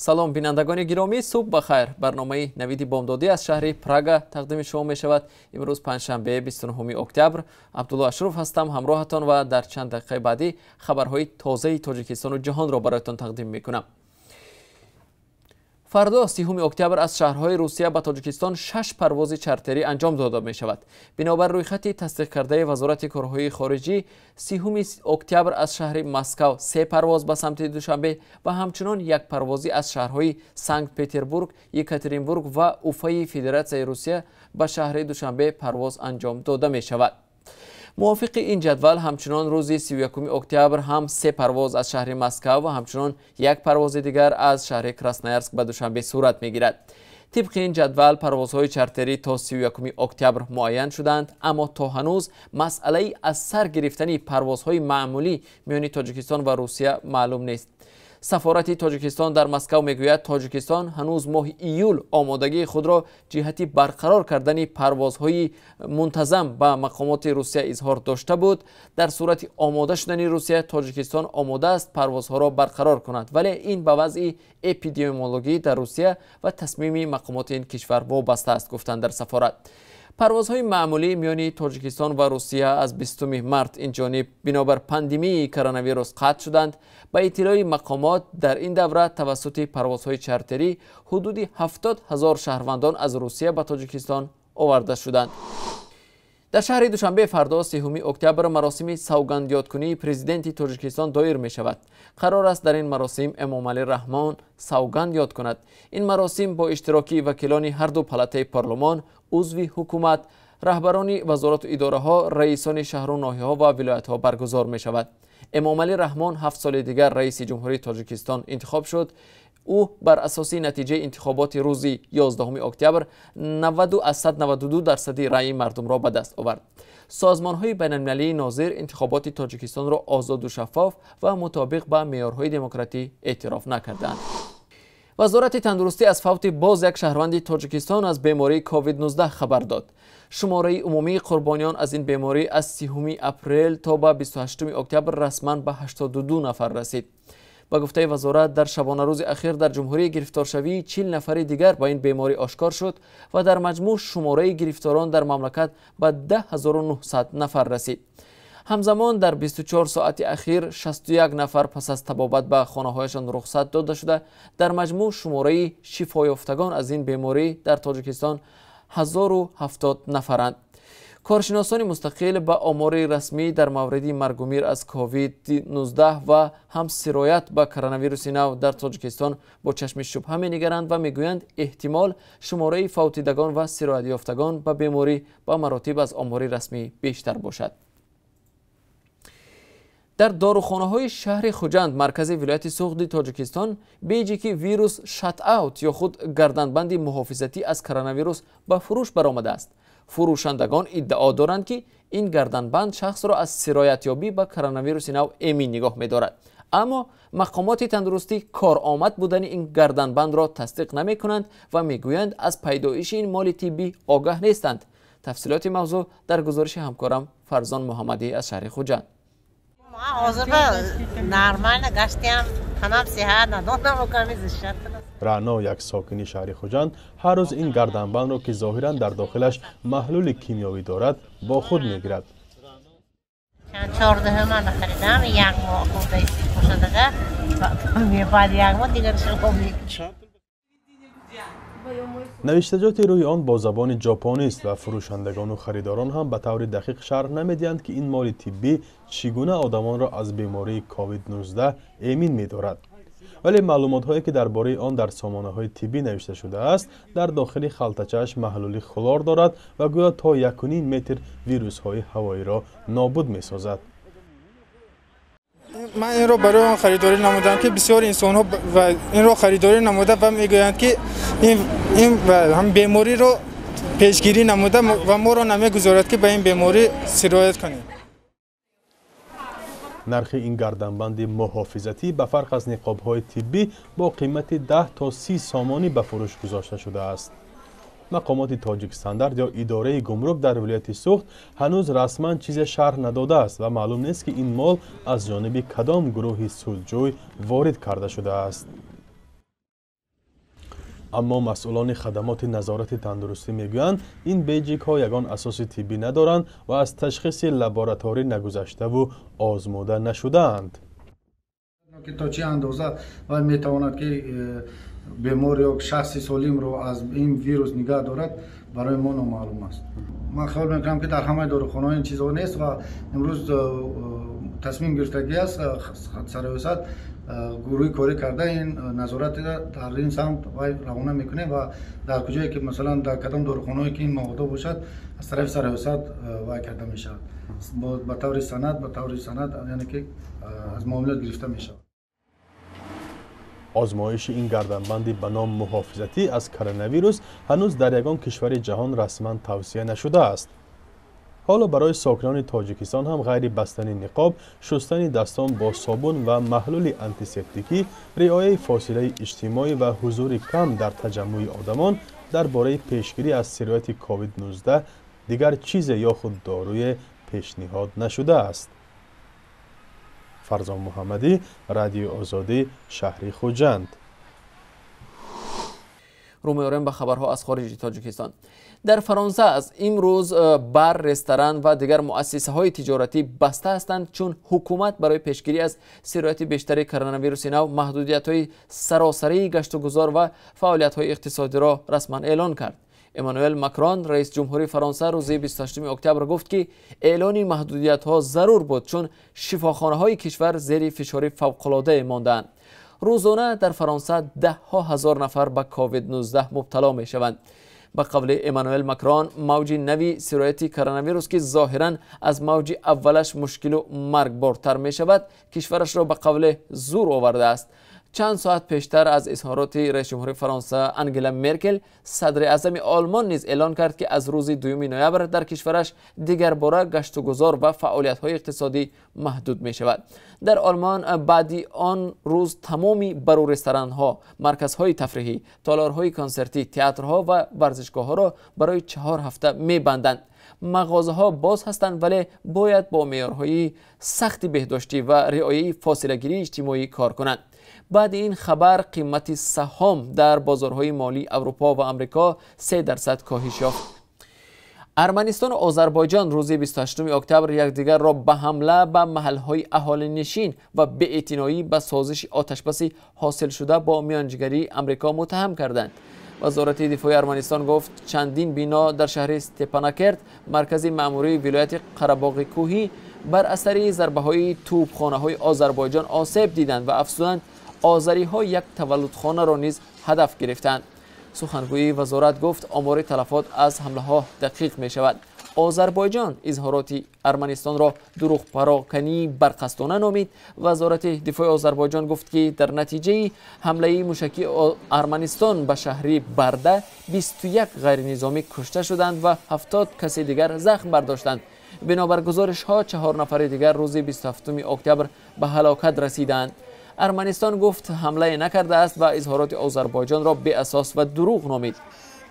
салом бинандагони гиромӣ, субҳ бахайр. Барномаи навиди бомдодӣ аз шаҳри Прага тақдими шумо мешавад. Имрӯз панҷшанбе 29 октябр. Абдулло Ашруф ҳастам, ҳамроҳатон ва дар чанд дақиқаи баъдӣ хабарҳои тозаи Тоҷикистону ҷаҳонро бароятон тақдим мекунам. фардо 30 октябр аз шаҳрҳои Русия ба Тоҷикистон 6 парвози чартерӣ анҷом дода мешавад. Бинобар рӯйхати тасдиқкардаи Вазорати корҳои хориҷӣ, 30 октябр аз шаҳри Москав 3 парвоз ба самти Душанбе ва ҳамчунон 1 парвози аз шаҳрҳои Санкт-Петербург, Екатеринбург ва Уфаи Федератсияи Русия ба шаҳри Душанбе парвоз анҷом дода мешавад. موافق این جدول همچنان روز 31 اکتبر هم 3 پرواز از شهر مسکو و همچنان 1 پرواز دیگر از شهر کراسنایرسک به دوشنبه صورت میگیرد. طبق این جدول پروازهای چارتری تا 31 اکتبر معین شدند، اما تا هنوز مسئله از سر گرفتن پروازهای معمولی میان تاجیکستان و روسیه معلوم نیست. سفارت تاجیکستان در مسکو میگوید تاجیکستان هنوز ماه ایول آمادگی خود را جهتی برقرار کردن پروازهای منتظم به مقامات روسیه اظهار داشته بود. در صورت آماده شدن روسیه، تاجیکستان آماده است پروازها را برقرار کند، ولی این به وضع اپیدمیولوژی در روسیه و تصمیم مقامات این کشور وابسته است، گفتند در سفارت. پروازهای معمولی میان تاجیکستان و روسیه از 20 مارس این جانب بنابر پاندمی کرونا ویروس قطع شدند. به اطلاع مقامات در این دوره توسط پروازهای چارتری حدود 70,000 شهروندان از روسیه به تاجیکستان آورده شدند. در شهر دوشنبه فردا 30 اکتبر مراسم سوگندیادکنی پرزیدنت تاجیکستان دایر می شود. قرار است در این مراسم امامعلی رحمان سوگند یاد کند. این مراسم با اشتراک وکیلان هر دو پالاتای پارلمان، عضو حکومت، رهبران وزارت و اداره ها، رئیسان شهر و ناحیه ها و ولایت ها برگزار می شود. امامعلی رحمان 7 سال دیگر رئیس جمهوری تاجیکستان انتخاب شد. او بر اساس نتیجه انتخابات روز 11 اکتبر 90% رأی مردم را به دست آورد. سازمان‌های بین‌المللی ناظر انتخابات تاجیکستان را آزاد و شفاف و مطابق با معیارهای دموکراسی اعتراف نکردند. وزارت تندرستی از فوت باز یک شهروند تاجیکستان از بیماری کووید 19 خبر داد. شماره عمومی قربانیان از این بیماری از 30 اپریل تا به 28 اکتبر رسما به 82 نفر رسید. با گفته وزارت در شبانه روز اخیر در جمهوری گرفتارشوی 40 نفر دیگر با این بیماری آشکار شد و در مجموع شماره گرفتاران در مملکت به 10,900 نفر رسید. همزمان در 24 ساعت اخیر 61 نفر پس از طبابت به خانه‌هایشان رخصت داده شده. در مجموع شماره شفایافتگان از این بیماری در تاجیکستان 1070 نفرند. کارشناسان مستقل به آمار رسمی در مورد مرگ و میر از کووید 19 و هم سرایت به کرونا ویروس نو در تاجیکستان با چشم شبهه می‌نگرند و میگویند احتمال شماره فوت دیدگان و سرایت یافتگان به بیماری با مراتب از آمار رسمی بیشتر باشد. در داروخانه‌های شهر خوجند مرکز ولایت سوخت تاجیکستان بیجی که ویروس شات اوت یا خود گردنبند محافظتی از کرونا ویروس به فروش برآمده است. فروشندگان ادعا دارند که این گردنبند شخص را از سرایت یابی به کرونا ویروس نو امین نگاه می‌دارد، اما مقامات تندرستی کارآمد بودن این گردنبند را تصدیق نمی‌کنند و میگویند از پیدایش این مال طبی آگاه نیستند. تفصیلات موضوع در گزارش همکارم فرزان محمدی از شهر خوجند. رعنا یک ساکنی شهر خوجند هر روز این گردنبند را که ظاهرا در داخلش محلول کیمیایی دارد با خود میگیرد. چند 14 من خریدم، یک ماه خورده شده بعد یک ماه دیگر شد. نوشتجات روی آن با زبان ژاپنی است و فروشندگان و خریداران هم به طور دقیق شرح نمیدهند که این مال طبی چگونه آدمان را از بیماری کووید 19 امین می‌دارد. ولی معلومات هایی که درباره آن در سامانه های طبی نوشته شده است در داخل خلطه‌اش محلول خلار دارد و گویا تا 1.5 متر ویروس های هوایی را نابود می‌سازد. من این را برای آن خریداری نمودم که بسیار انسان ها و این را خریداری نموده و میگویند که این هم بیماری را پیشگیری نموده و ما را نمیگذارد که به این بیماری سرایت کنیم. نرخ این گردنبند محافظتی به فرق از نقاب‌های طبی با قیمت 10 تا 30 سامانی به فروش گذاشته شده است. مقامات تاجیک استاندارد یا اداره گمرک در ولایت سوخت هنوز رسما چیز شرح نداده است و معلوم نیست که این مال از جانب کدام گروه سودجوی وارد کرده شده است. اما مسئولان خدمات نظارت تندرستی میگویند این بیجیک ها یگان اساس طبی ندارند و از تشخیص لابراتواری نگذشته و آزموده نشده‌اند. که تا چه اندازه و میتواند که بیمار یا شخص سالم رو از این ویروس نگه دارد برای ما نامعلوم است. من خیال میکنم که در همه داروخانه این چیزها نیست و امروز تصمیم گرفتگی است سرایست گروهی کاری کرده این نظارت در این سمت وای روانه میکنه و در کجایی که مثلا در کدام داروخانه‌ای که این مواد باشد از طرف سرایست وای کرده میشه به طور سند یعنی که از معاملات گرفته میشه. آزمایش این گردنبندی به نام محافظتی از کرونا ویروس هنوز در یگان کشور جهان رسما توصیه نشده است. حالا برای ساکنان تاجیکستان هم غیر بستن نقاب، شستن دستان با صابون و محلول آنتیسپتیکی، رعایت فاصله اجتماعی و حضور کم در تجمع آدمان درباره پیشگیری از سرایت کووید 19 دیگر چیز یا خود داروی پیشنهاد نشده است. فرزان محمدی، رادیو آزادی، شهر خوجند. رو می‌آوریم به خبرها از خارج تاجیکستان. در فرانسه از امروز بار، رستوران و دیگر مؤسسه‌های تجارتی بسته هستند چون حکومت برای پیشگیری از سرایت بیشتر کرونا ویروس نو محدودیت‌های سراسری گشت و گذار و فعالیت‌های اقتصادی را رسما اعلان کرد. امانوئل ماکرون رئیس جمهوری فرانسه روز 28 اکتبر گفت که اعلان محدودیت‌ها ضرور بود چون شفاخانه‌های کشور زیر فشار فوق‌العاده مانده‌اند. روزانه در فرانسه ده‌ها هزار نفر به کووید 19 مبتلا می‌شوند. به قول امانوئل ماکرون، موج نوی سرایت کرونا ویروس که ظاهراً از موج اولش مشکل و مرگبارتر می‌شود، کشورش را به قول زور آورده است. چند ساعت پیشتر از اظهارات رئیس جمهور فرانسه انگلا مرکل، صدر اعظم آلمان نیز اعلان کرد که از روز 2 نوامبر در کشورش دیگر باره گشت و گذار و فعالیت‌های اقتصادی محدود می شود. در آلمان بعدی آن روز تمامی برو رستوران‌ها، مرکزهای تفریحی، تالارهای کنسرتی، تئاترها و ورزشگاه‌ها را برای 4 هفته می‌بندند. مغازه‌ها باز هستند ولی باید با معیارهای سخت بهداشتی و رعایت فاصله‌گیری اجتماعی کار کنند. بعد این خبر قیمت سهام در بازارهای مالی اروپا و آمریکا 3% کاهش یافت. ارمنستان و آذربایجان روز 28 اکتبر یکدیگر را به حمله به محلهای اهالی نشین و بی‌اعتنایی به سازش آتشبس حاصل شده با میانجیگری آمریکا متهم کردند. وزارت دفاع ارمنستان گفت چندین بنا در شهر استپاناکرت، مرکز مأموری ولایت قره‌باغ کوهی، بر اثر ضربه‌های توپخانه‌های آذربایجان آسیب دیدند و افزودند آذری‌ها یک تولدخانه را نیز هدف گرفتند. سخنگوی وزارت گفت آمار تلفات از حمله‌ها دقیق می‌شود. آذربایجان اظهارات ارمنستان را دروغ پراکنی برقصدانه نامید. وزارت دفاع آذربایجان گفت که در نتیجه حمله موشکی ارمنستان به شهر برده 21 غیر نظامی کشته شدند و 70 کس دیگر زخم برداشتند. بنابر گزارش‌ها 4 نفر دیگر روز 27 اکتبر به هلاکت رسیدند. ارمنستان گفت حمله نکرده است و اظهارات آذربایجان را بی اساس و دروغ نامید.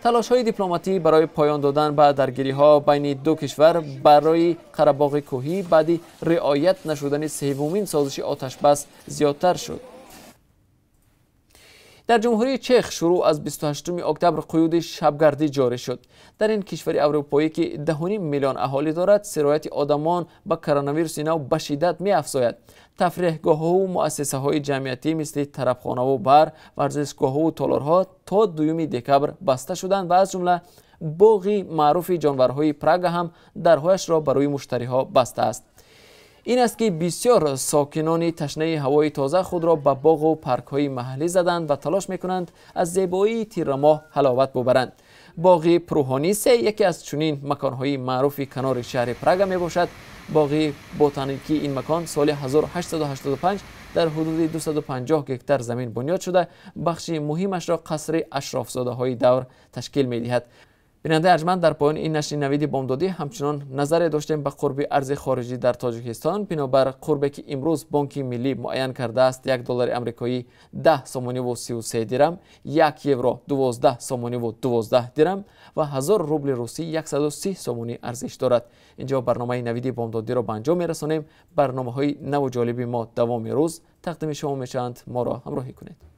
تلاش‌های دیپلماتی برای پایان دادن به درگیری‌ها بین دو کشور برای قره‌باغ کوهی بعد رعایت نشدن سومین سازش آتشبس زیادتر شد. در جمهوری چک شروع از 28 اکتبر قیود شبگردی جاری شد. در این کشور اروپایی که 10.5 میلیون اهالی دارد، سرایت آدمان با کرونا ویروس نو به شدت می‌افزاید. تفریحگاه‌ها و مؤسسه‌های جمعیتی مثل طربخانه و بار، ورزشگاه‌ها و تالارها تا 2 دکبر بسته شدند و از جمله باغ معروف جانورهای پراگ هم درهایش را برای مشتری‌ها بسته است. این است که بسیار ساکنان تشنه هوای تازه خود را به باغ و پارک‌های محلی زدند و تلاش می‌کنند از زیبایی تیر ماه حلاوت ببرند. باغ پروهانیس یکی از چنین مکان‌های معروف کنار شهر پراگ میباشد. باغ بوتانیکی این مکان سال 1885 در حدود 250 هکتار زمین بنیاد شده. بخش مهمش را قصر اشرافزاده‌های دور تشکیل می‌دهد. بیننده ارجمند، در پایان این نشر نوید بامدادی همچنان نظر داشتیم به قرب ارز خارجی در تاجیکستان. بنابر قربی که امروز بانک ملی معین کرده است، $1 آمریکایی 10 سومانی و 33 درم، 1 یورو 12 سومانی و 12 درم و 1000 روبل روسی 130 سومانی ارزش دارد. اینجا برنامه نوید بامدادی را به انجام می‌رسانیم. برنامه‌های نو و جالبی ما دوام روز تقدیم شما می‌شوند. ما را همراهی کنید.